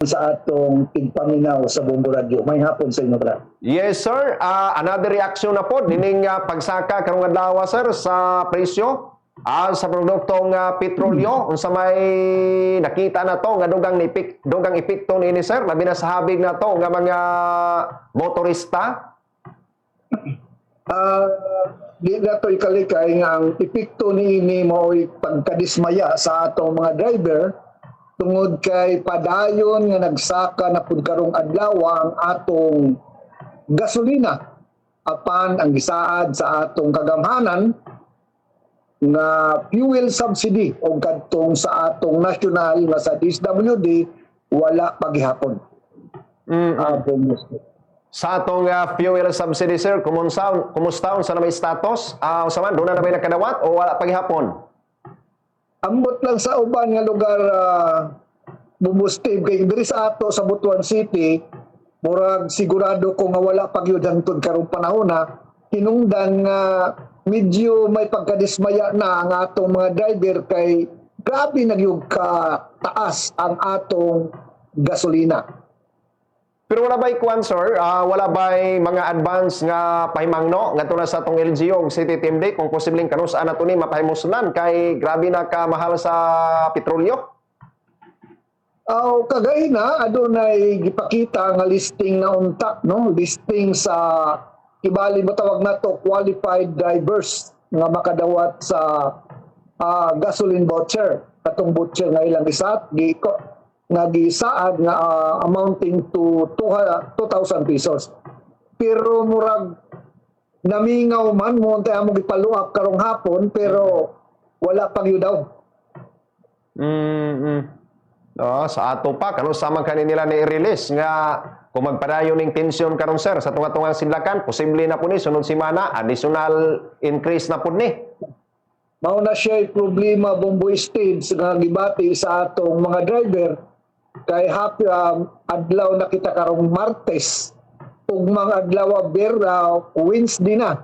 sa atong tigpaminaw sa Bombo Radio. May hapon sa inyo, brad. Yes, sir. Another reaction na po nining pagsaka karong adlaw, sir, sa presyo sa produktong petrolyo. Unsa may nakita na to nga dugang epekto niini, sir, labi na sa habig na to nga mga motorista. Di na to ikalikay nga ang epekto niini mao'y pagkadismaya sa atong mga driver tungod kay padayon nga nagsaka na pud karong adlaw ang atong gasolina apan ang gisaad sa atong kagamhanan nga fuel subsidy o kadtong sa atong national nga sa DSWD wala pagihapon. Sa atong fuel subsidy, sir, kumusta sa na may status? Unsa man, doon na may nakadawat o wala paghihapon? Ambot lang sa uban nga lugar bubustib kay diri sa ato sa Butuan City murag sigurado ko nga wala pagyud hangtod karong panahon na hinungdan nga medyo may pagkadismaya na ang atong mga driver kay grabe nagyug ka taas ang atong gasolina. Pero wala ba'y kuwan, sir? Wala ba'y mga advance nga pahimangno nga na sa atong LGU City TMD kung posibleng kanusaan na ito ni mapahimuslan kay grabe na kamahal sa petrolyo? Kagay na adunay gipakita nga listing na unta, no? Listing sa ibali mo tawag na to qualified drivers nga makadawat sa gasoline voucher. Katong voucher nga ilang isat nagisaad nga amounting to 2,000 pesos. Pero murag namingaw man mo untay amo gipaluap karong hapon pero wala pang daw. Sa ato pa kano samang kanila ni i-release nga kung magpadayon ning tensyon karon, sir, sa tunga-tungang sidlakan, posible na po ni sunod semana additional increase na po ni. Mao na siya problema Bombo Stage nga gibati sa atong mga driver kay happy adlaw na kita karong Martes ug mga adlaw Wednesday na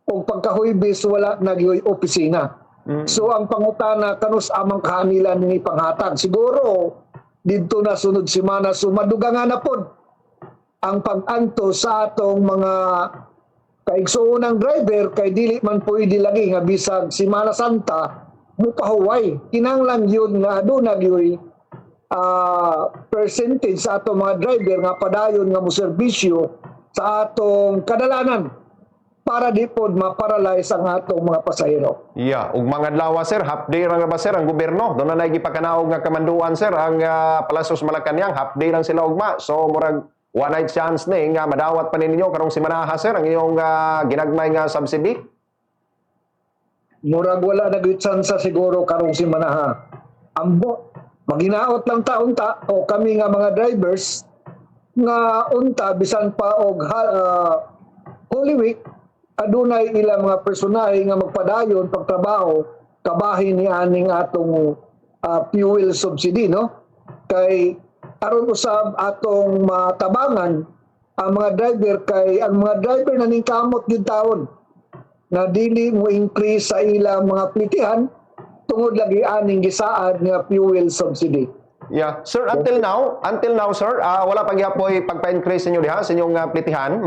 ug pagka-Huwebes wala nagyoy opisina. So ang pangutana kanus amang kanila ni panghatag siguro didto na sunod semana so madugangan na pod ang pag-anto sa atong mga kaigsuunang driver kay dili man pwede lagi nga bisag Semana Santa mupahuway kinahanglan yun nga aduna gyoy percentage sa atong mga driver nga padayon nga mo serbisyo sa atong kadalanan para di pod ma-paralyze ang atong mga pasahero. Yeah, ug mga adlaw, sir, half day ra nga ba, sir, ang gobyerno? Doon na nagipakanaog nga kamanduan, sir, ang Palacios Malacañang, half day lang sila ugma. So murag one night chance ni nga madawat pa ninyo karong semana, sir, ang iyong ginagmay nga subsidy. Murag wala na gyud tsansa siguro karong semana. Ambo maginaot lang ta o kami nga mga drivers nga unta bisan pa og Holy Week adunay ilang mga personahe nga magpadayon pagtrabaho kabahin ni aning atong fuel subsidy, no? Kay aron usab atong matabangan ang mga driver kay ang mga driver naning kamot gyud taon na dili mo increase sa ilang mga plitihan tungod lagi aning gisaad nga fuel subsidy. Yeah. Sir, until now, sir, wala pa gyapoy pagpa-increase ninyo diha sa inyong plitihan.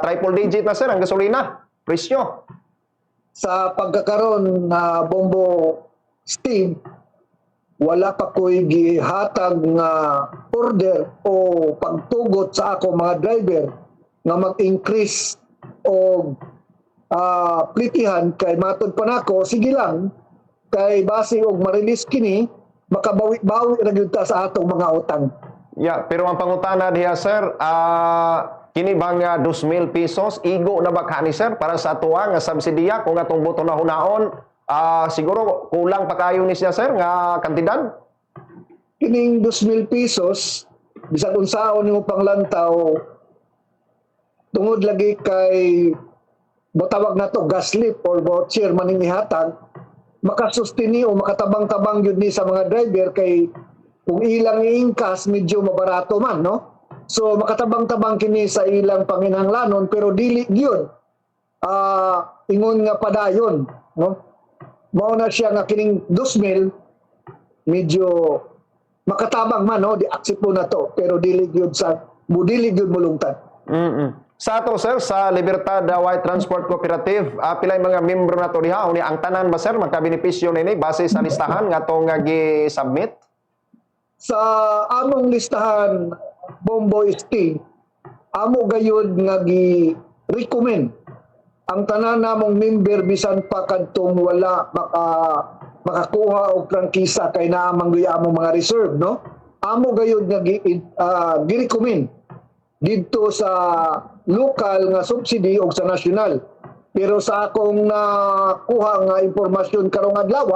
Triple digit na, sir, ang gasolina. Presyo. Sa pagkakaroon na Bombo Steve, wala pa ko'y gihatag nga order o pagtugot sa ako mga driver nga mag-increase o plitihan kay matod pa nako, sige lang, kay base og ma-release kini, makabawi-bawi ra gyud ta sa atong mga utang. Yeah, pero ang pangutana diha, sir, kini bang 2,000 pesos igo na ba kani, sir, para sa atuwa nga subsidiya kung atong buto na hunaon, siguro kulang pa kayo ni siya, sir, nga kantidad? Kining 2,000 pesos bisag unsaon nimo panglantaw tungod lagi kay botawag na to gas slip or voucher maning ihatag makasustini o makatabang-tabang yun ni sa mga driver kay kung ilang iingkas medyo mabarato man, no? So makatabang-tabang kini sa ilang panginhanglanon pero dili gyud ingon nga padayon, no? Mao na siya nga kining 2,000 medyo makatabang man no di aksip mo na to pero dilig yun sa mudilig yun mulungtad. Sa ato sir sa Libertad White Transport Cooperative, pila yung mga membro na to diha uni ang tanan ba sir magkabenepisyo nini base sa listahan nga to nga gi-submit? Sa among listahan Bomboy Sting amo gayud nga gi-recommend ang tanan namong member bisan pa kadtong wala makakuha og prangkisa kay naa manggoy among mga reserve no amo gayud nga gi-recommend dito sa local nga subsidy o sa national. Pero sa akong nakuha nga impormasyon karong adlaw,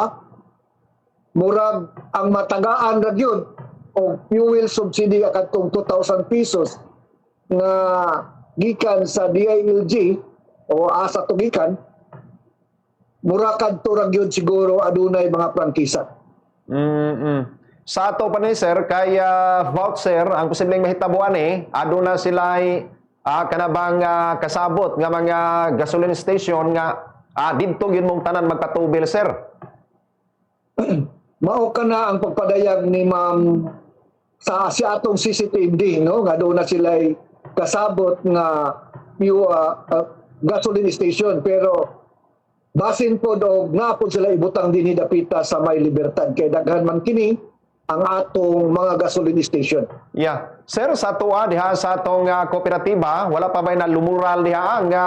murag ang matagaan ra gyud o fuel subsidy akatong 2,000 pesos nga gikan sa DILG o asa to gikan mura kadto ra gyud siguro adunay mga prangkisa. Sa ato pa ni sir, kaya voucher, ang posibleng mahitabuan aduna sila kanabang kasabot nga mga gasoline station nga didto yun mong tanan magpatubil sir. Mao ka na ang pagpadayag ni Ma'am sa atong CCTV no nga doon na sila kasabot nga gasoline station pero basin po og nga po sila ibutang dinhi dapita sa May Libertad kay daghan man kini ang atong mga gasoline station. Yeah. Sir, sa tuwa diha sa atong kooperatiba, wala pa ba na lumural diha nga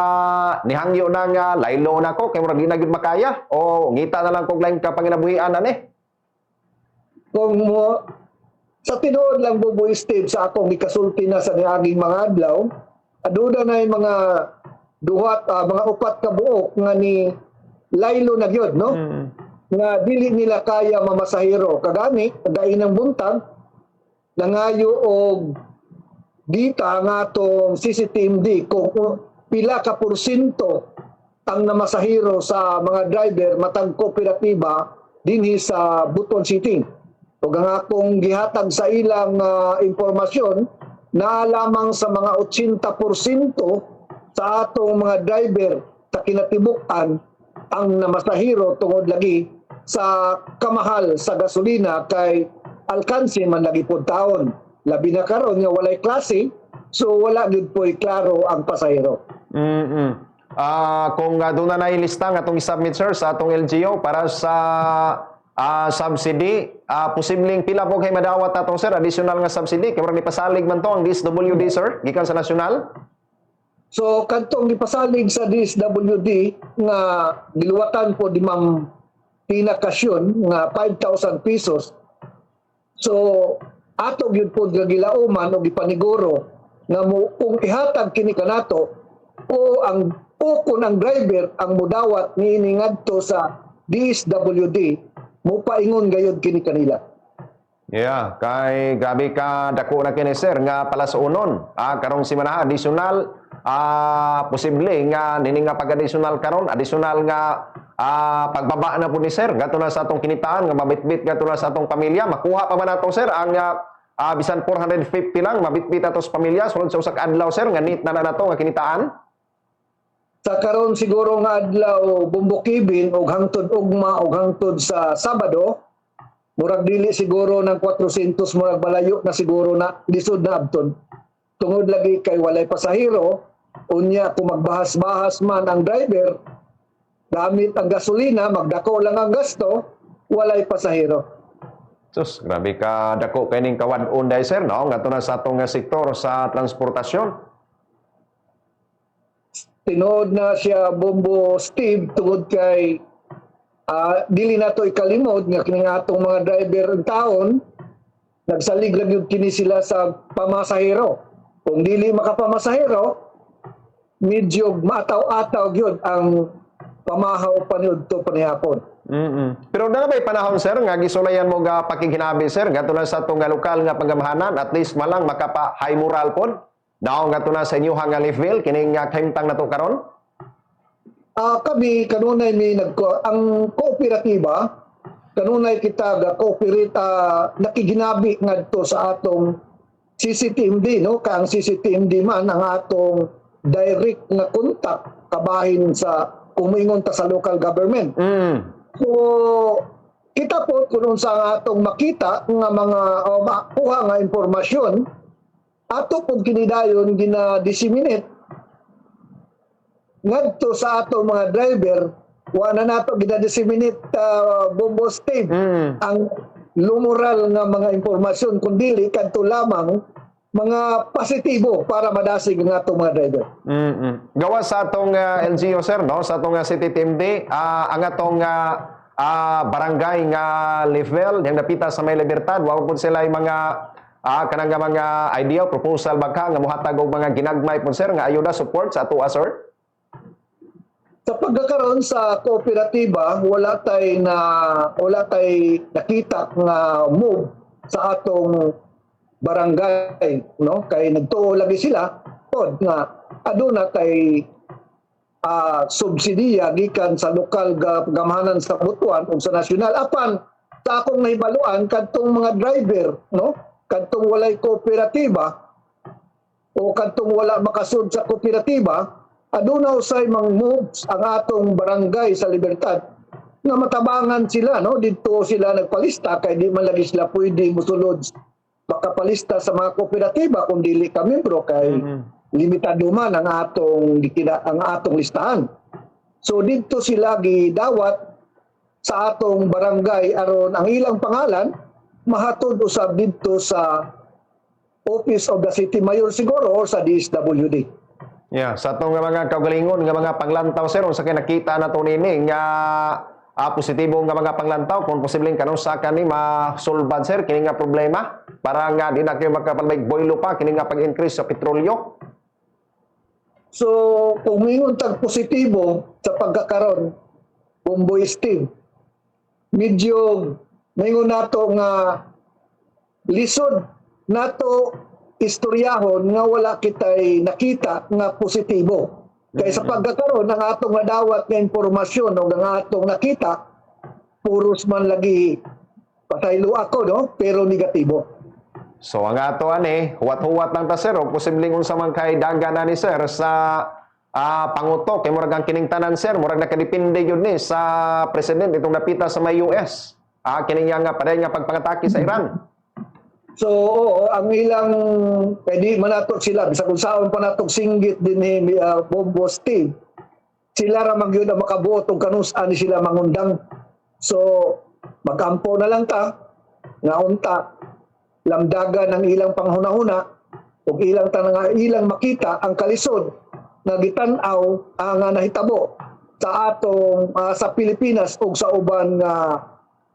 nihangyo na nga laylo na ko kay murag di na gyud makaya o ngita na lang kog lain ka panginabuhian ani? Kung mo sa tinuod lang Buboy Steve sa akong gikasulti na sa niaging mga adlaw, aduna na yung mga mga upat ka buok nga ni laylo na gyud no? Nga dili nila kaya mamasahero kagani kagainang buntag nangayo og dita nga atong CCTV kung pila ka porsyento ang namasahero sa mga driver matag kooperatiba dinhi sa Butuan City. Ug ang akong gihatag sa ilang impormasyon na lamang sa mga 80% sa atong mga driver sa kinatibuk-an ang namasahero tungod lagi sa kamahal sa gasolina kay alkansi man lagi pod taon. Labi na karon nga walay klase, so wala gid po'y klaro ang pasahero. Kung doon na nailista nga itong isubmit sir sa atong LGU para sa subsidy, posibleng pila po kay madawat atong sir, additional nga subsidy, kaya ni pasalig man to ang DSWD sir, gikan sa nasyonal? So kantong gipasalig sa DSWD nga giluwatan po di Ma'am pinakasyon nga 5,000 pesos. So ato gyud po gilauman o gipaniguro nga mo kung ihatag kini kanato o kung ang driver ang mudawat niini ngadto sa DSWD mo paingon gayud kini kanila. Yeah, kay gabi ka dako na kini sir nga palasuonon. Karong simana additional posible nga nini nga pag-additional karon, additional nga pagbaba na po ni sir gato na sa atong kinitaan nga mabitbit gato na sa atong pamilya. Makuha pa ba nato sir ang bisan 450 lang mabitbit ato sa pamilya sulod sa usa ka adlaw sir nga nit na nato nga kinitaan? Sa karon siguro nga adlaw bumbukibin og hangtod ugma og hangtod sa Sabado murag dili siguro ng 400 murag balayo na siguro na lisod na abton. Tungod lagi kay walay pasahero unya kung magbahas-bahas man ang driver gamit ang gasolina, magdako lang ang gasto, walay pasahero. Sus, grabe ka dako kay ning kawad-on dai sir no ngadto na sa atong sektor sa transportasyon. Tinood na siya Bombo Steve tungod kay dili na to ikalimod nga kining atong mga driver ang taon nagsalig lang yun kini sila sa pamasahero. Kung dili makapamasahero, medyo mataw-ataw yun ang pamahaw paniud to panihapon. Pero na ba'y panahon sir nga gisulayan mo ga pakiginabi sir gato na sa atong lokal nga pagamahanan at least malang makapa high moral pod daw gato na sa inyo nga level kining kahimtang nato karon? Kami kanunay mi ang kooperatiba kanunay kita ga cooperate nakiginabi ngadto sa atong CCTMD no ka ang CCTMD man ang atong direct na contact kabahin sa umingon ta sa local government. So kita po kung unsa ang atong makita nga mga o makuha nga impormasyon ato pud kinidayon gina-disseminate ngadto sa atong mga driver wa na nato gina-disseminate Bombo Steve ang lumural nga mga impormasyon kundi kadto lamang mga positibo para madasig ang atong mga driver. Gawa sa atong LGU sir, no? Sa atong City TMD, ang atong barangay nga level yang napita sa May Libertad, wa pud sila yung mga kanang nga mga idea proposal baka nga mohatag og mga ginagmay pud sir nga ayuda support sa ato sir. Sa pagkakaroon sa kooperatiba, wala tay nakita nga move sa atong barangay, no? Kay nagtuo lagi sila pod nga aduna tay subsidiya gikan sa lokal gamahanan sa Butuan ug sa nasyonal apan sa akong nahibaluan kadtong mga driver, no? Kadtong walay kooperatiba o kadtong wala makasud sa kooperatiba, aduna usay mang moves ang atong barangay sa Libertad nga matabangan sila, no? Dito sila nagpalista kay di man lagi sila pwede mosulod makapalista sa mga kooperatiba kung dili ka membro kay limitado man ang atong listahan. So dito sila gidawat sa atong barangay aron ang ilang pangalan mahatod usab dito sa Office of the City Mayor siguro or sa DSWD. Yeah, sa atong mga kaugalingon nga mga panglantaw sir, sa kay nakita na to nini nga positibo nga mga panglantaw kung posibleng kanang sa kani masulbad sir kini nga problema para nga di na kayo makapalmay boylo pa kini nga pag-increase sa petrolyo. So kung mingon tag positibo sa pagkakaron Bomboy Steve, medyo mingon nato nga lisod nato istoryahon nga wala kitay nakita nga positibo. Kaya sa pagkakaroon ng atong nadawat nga impormasyon o ng atong nakita, puros man lagi pasaylo ako, no? Pero negatibo. So ang ato huwat-huwat lang ta sir, o posibleng unsa man kay daga na ni sir sa pangutok kay murag ang kining tanan sir, murag nakadepende yun ni sa president itong napita sa may US. Kining nga paday nga pagpangatake sa Iran. So, oo, ang ilang, pwede manatok sila, bisa kung saan pa natok singgit din ni Bombo Steve, sila ramang yun ang makabuot kung kanusaan ni sila mangundang. So, magampo na lang ta, nga unta, lamdagan ng ilang panghuna-huna, o ilang makita ang kalisod na gitanaw ang nahitabo sa atong sa Pilipinas o sa uban nga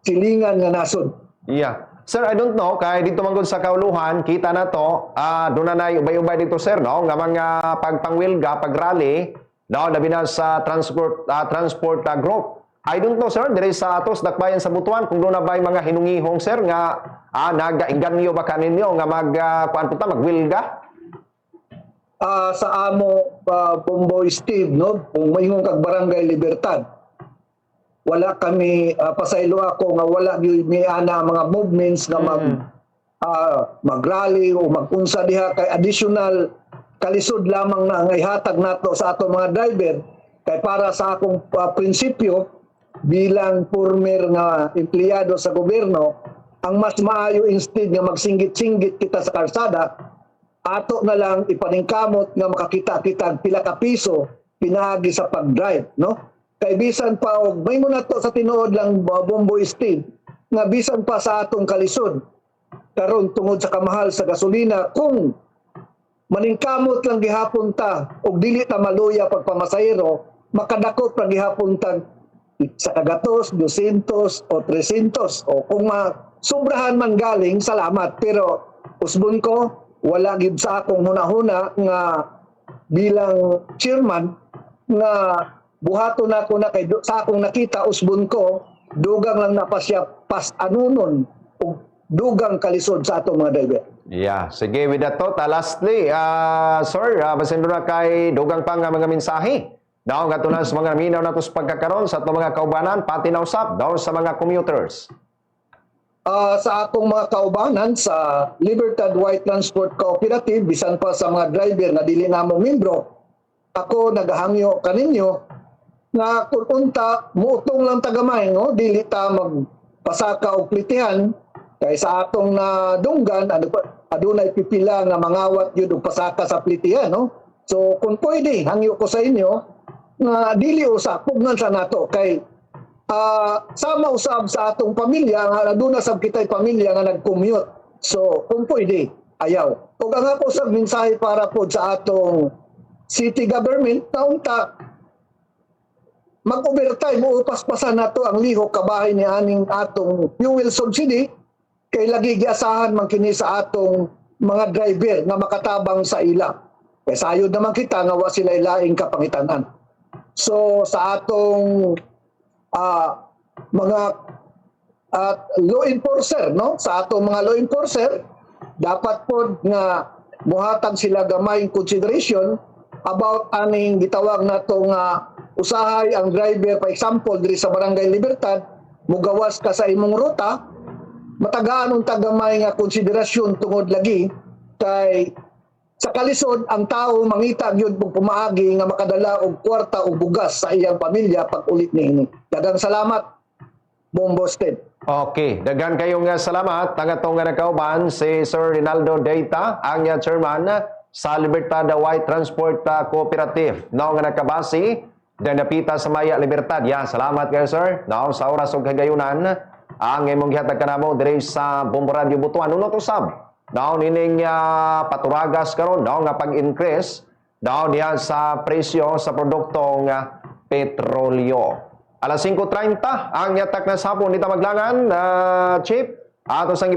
silingan nga nasod. Yeah. Sir, I don't know, kay dito manggod sa kauluhan, kita na to, doon na ubay-ubay dito sir, no? Nga mga pagpangwilga, pagrally, no? Labi na sa transport group. I don't know sir, dire sa atos, dakbayan sa Butuan, kung doon na ba yung mga hinungihong sir, nga nag-inganyo ba kaninyo, nga magwilga? Sa amo, Bomboy Steve, no? Kung mayroong kag Barangay Libertad, wala kami pasaylo ako nga wala gyud ni ana mga movements nga mag-rally o mag-unsa diha kay additional kalisod lamang na nga ihatag nato sa ato mga driver kay para sa akong prinsipyo bilang former nga empleyado sa gobyerno ang mas maayo instead nga magsinggit-singgit kita sa kalsada ato na lang ipaningkamot nga makakita kita pila ka piso pinaagi sa pag-drive, no? Kay bisan pa og may muna to sa tinuod lang Bomboy Steve nga bisan pa sa atong kalisod karon tungod sa kamahal sa gasolina kung maningkamot lang gihapon ta og dili ta maluya pagpamasahero makadakop ra gihapon ta sa kagatos 200 o 300 o kung sobrahan man galing salamat pero usbon ko wala gid sa akong hunahuna nga bilang chairman nga buhaton ako na kay sa akong nakita usbon ko dugang lang napasya pas anunon ug dugang kalisod sa atong mga driver. Yeah, sige with that thought, lastly, sir, basin na kay dugang pa nga mga mensahe. Daw nga tunas mga minaw nato sa pagkakaroon sa atong mga kaubanan pati na usap daw sa mga commuters. Sa akong mga kaubanan sa Libertad White Transport Cooperative bisan pa sa mga driver na dili namo membro, ako nagahangyo kaninyo nga kung unta muutong lang tagamay, no? Dili ta pasaka og plitihan kay sa atong nadunggan adunay pipila nga mangawat gyud og pasaka sa plitihan, no? So kung pwede hangyo ko sa inyo nga dili usab pugnan sa nato kay sama usab sa atong pamilya nga aduna sab kitay pamilya nga nag-commute. So kung pwede ayaw. Ug ang ako sa mensahe para po sa atong city government na unta mag-overtime o paspasan nato ang lihok kabahay ni aning atong fuel subsidy kay lagi giasahan man kini sa atong mga driver nga makatabang sa ila. Kay sayod naman kita nga wa sila laing kapangitan-an. So sa atong mga law enforcer, no? Sa atong mga law enforcer dapat po nga muhatag sila gamay consideration about aning gitawag nato nga usahay ang driver, for example diri sa Barangay Libertad mugawas ka sa imong ruta, matagaan ang tagamay nga konsiderasyon tungod lagi kay sa kalisod ang tao mangita gyud og pumaagi nga makadala og kwarta o bugas sa iyang pamilya pag ulit niini. Daghang salamat, Bombo State. Okay, daghan kayong salamat. Tangatong nga nakauban si Sir Rinaldo Deita, ang chairman sa Libertad White Transport Cooperative. Now nga nakabasi, dan napita sa Maya Libertad. Ya, salamat kayo sir. Now sa oras ug kagayunan, ang imong gihatag kanamo diri sa Bombo Radio Butuan. Unot usab. Now nining paturagas karon daw nga pag-increase daw diha sa presyo sa produktong petrolyo. Alas 5:30 ang yatak na sapon dito maglangan, Chief. Ato sang